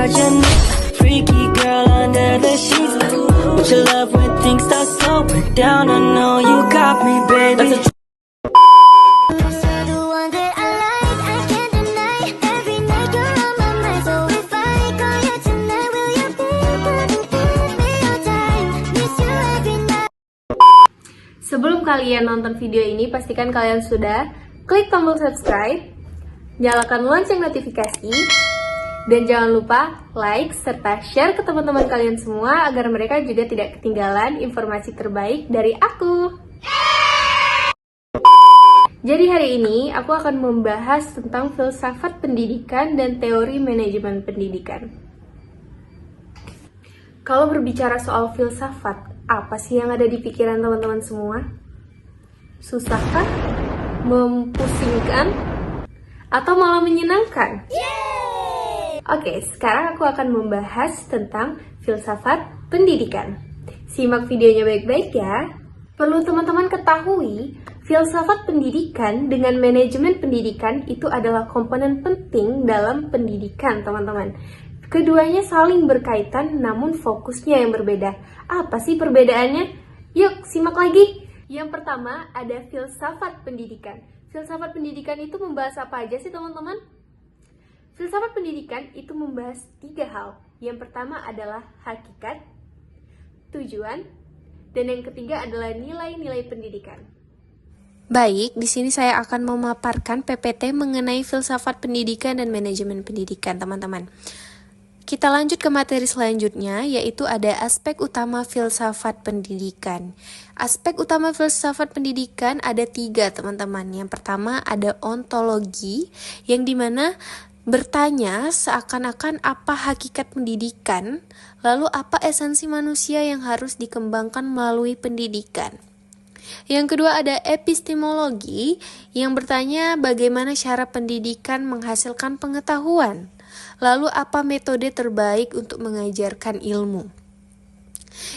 project. Freaky girl under the sheets. But you love when things start slowing down. I know you got me, baby. Sebelum kalian nonton video ini, pastikan kalian sudah klik tombol subscribe, nyalakan lonceng notifikasi, dan jangan lupa like serta share ke teman-teman kalian semua agar mereka juga tidak ketinggalan informasi terbaik dari aku. Jadi hari ini aku akan membahas tentang filsafat pendidikan dan teori manajemen pendidikan. Kalau berbicara soal filsafat, apa sih yang ada di pikiran teman-teman semua? Susahkah? Mempusingkan? Atau malah menyenangkan? Oke, sekarang aku akan membahas tentang filsafat pendidikan. Simak videonya baik-baik ya. Perlu teman-teman ketahui, filsafat pendidikan dengan manajemen pendidikan itu adalah komponen penting dalam pendidikan, teman-teman. Keduanya saling berkaitan namun fokusnya yang berbeda. Apa sih perbedaannya? Yuk, simak lagi. Yang pertama ada filsafat pendidikan. Filsafat pendidikan itu membahas apa aja sih teman-teman? Filsafat pendidikan itu membahas 3 hal. Yang pertama adalah hakikat, tujuan, dan yang ketiga adalah nilai-nilai pendidikan. Baik, di sini saya akan memaparkan PPT mengenai filsafat pendidikan dan manajemen pendidikan, teman-teman. Kita lanjut ke materi selanjutnya, yaitu ada aspek utama filsafat pendidikan. Aspek utama filsafat pendidikan ada 3, teman-teman. Yang pertama ada ontologi, yang dimana bertanya seakan-akan apa hakikat pendidikan, lalu apa esensi manusia yang harus dikembangkan melalui pendidikan. Yang kedua ada epistemologi, yang bertanya bagaimana cara pendidikan menghasilkan pengetahuan. Lalu apa metode terbaik untuk mengajarkan ilmu?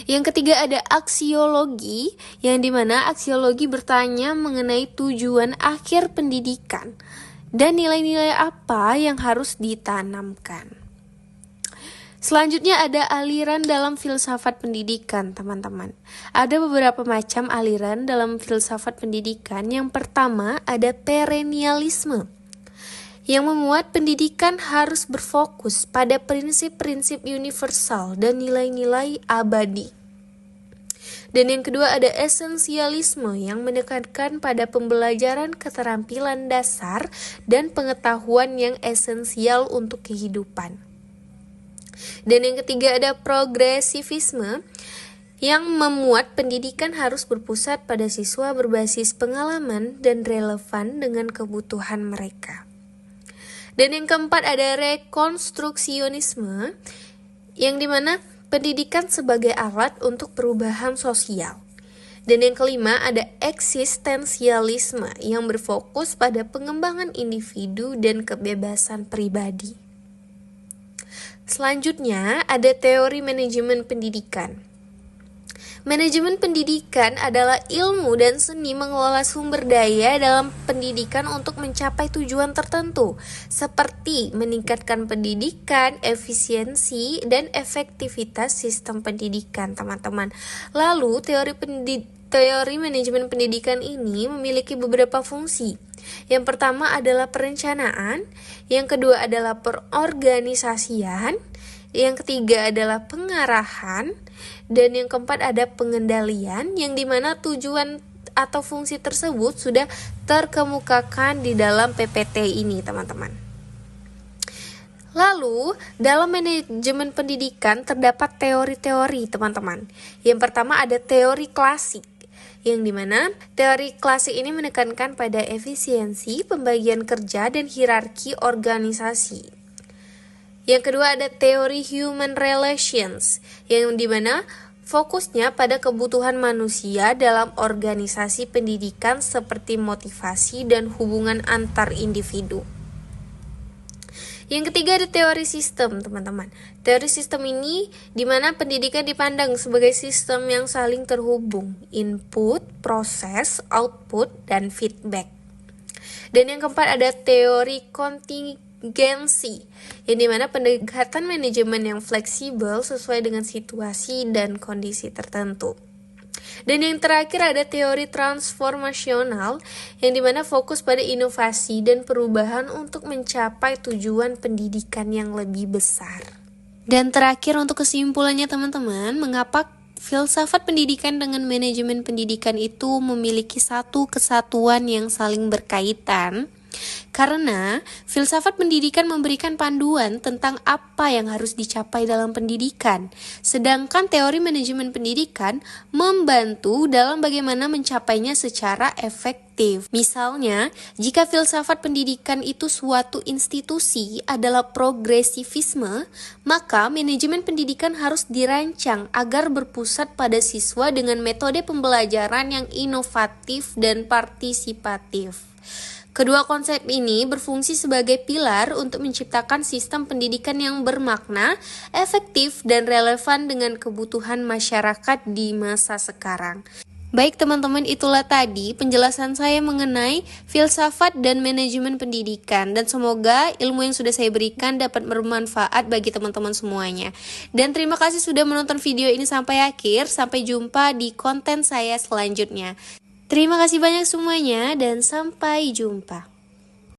Yang ketiga ada aksiologi, yang dimana aksiologi bertanya mengenai tujuan akhir pendidikan dan nilai-nilai apa yang harus ditanamkan. Selanjutnya ada aliran dalam filsafat pendidikan, teman-teman. Ada beberapa macam aliran dalam filsafat pendidikan. Yang pertama ada perennialisme, yang memuat pendidikan harus berfokus pada prinsip-prinsip universal dan nilai-nilai abadi. Dan yang kedua ada esensialisme, yang menekankan pada pembelajaran keterampilan dasar dan pengetahuan yang esensial untuk kehidupan. Dan yang ketiga ada progresivisme, yang memuat pendidikan harus berpusat pada siswa berbasis pengalaman dan relevan dengan kebutuhan mereka. Dan yang keempat ada rekonstruksionisme, yang dimana pendidikan sebagai alat untuk perubahan sosial. Dan yang kelima ada eksistensialisme, yang berfokus pada pengembangan individu dan kebebasan pribadi. Selanjutnya ada teori manajemen pendidikan. Manajemen pendidikan adalah ilmu dan seni mengelola sumber daya dalam pendidikan untuk mencapai tujuan tertentu, seperti meningkatkan pendidikan, efisiensi, dan efektivitas sistem pendidikan, teman-teman. Lalu, teori manajemen pendidikan ini memiliki beberapa fungsi. Yang pertama adalah perencanaan, yang kedua adalah perorganisasian, yang ketiga adalah pengarahan, dan yang keempat ada pengendalian, yang dimana tujuan atau fungsi tersebut sudah terkemukakan di dalam PPT ini, teman-teman. Lalu, dalam manajemen pendidikan terdapat teori-teori, teman-teman. Yang pertama ada teori klasik, yang dimana teori klasik ini menekankan pada efisiensi, pembagian kerja, dan hierarki organisasi. Yang kedua ada teori human relations, yang dimana fokusnya pada kebutuhan manusia dalam organisasi pendidikan seperti motivasi dan hubungan antar individu. Yang ketiga ada teori sistem, teman-teman. Teori sistem ini dimana pendidikan dipandang sebagai sistem yang saling terhubung, input, proses, output, dan feedback. Dan yang keempat ada teori kontingensi, kontingensi, yang dimana pendekatan manajemen yang fleksibel sesuai dengan situasi dan kondisi tertentu. Dan yang terakhir ada teori transformasional, yang dimana fokus pada inovasi dan perubahan untuk mencapai tujuan pendidikan yang lebih besar. Dan terakhir untuk kesimpulannya teman-teman, mengapa filsafat pendidikan dengan manajemen pendidikan itu memiliki satu kesatuan yang saling berkaitan? Karena filsafat pendidikan memberikan panduan tentang apa yang harus dicapai dalam pendidikan, sedangkan teori manajemen pendidikan membantu dalam bagaimana mencapainya secara efektif. Misalnya, jika filsafat pendidikan itu suatu institusi adalah progresivisme, maka manajemen pendidikan harus dirancang agar berpusat pada siswa dengan metode pembelajaran yang inovatif dan partisipatif. Kedua konsep ini berfungsi sebagai pilar untuk menciptakan sistem pendidikan yang bermakna, efektif, dan relevan dengan kebutuhan masyarakat di masa sekarang. Baik teman-teman, itulah tadi penjelasan saya mengenai filsafat dan manajemen pendidikan, dan semoga ilmu yang sudah saya berikan dapat bermanfaat bagi teman-teman semuanya. Dan terima kasih sudah menonton video ini sampai akhir. Sampai jumpa di konten saya selanjutnya. Terima kasih banyak semuanya dan sampai jumpa.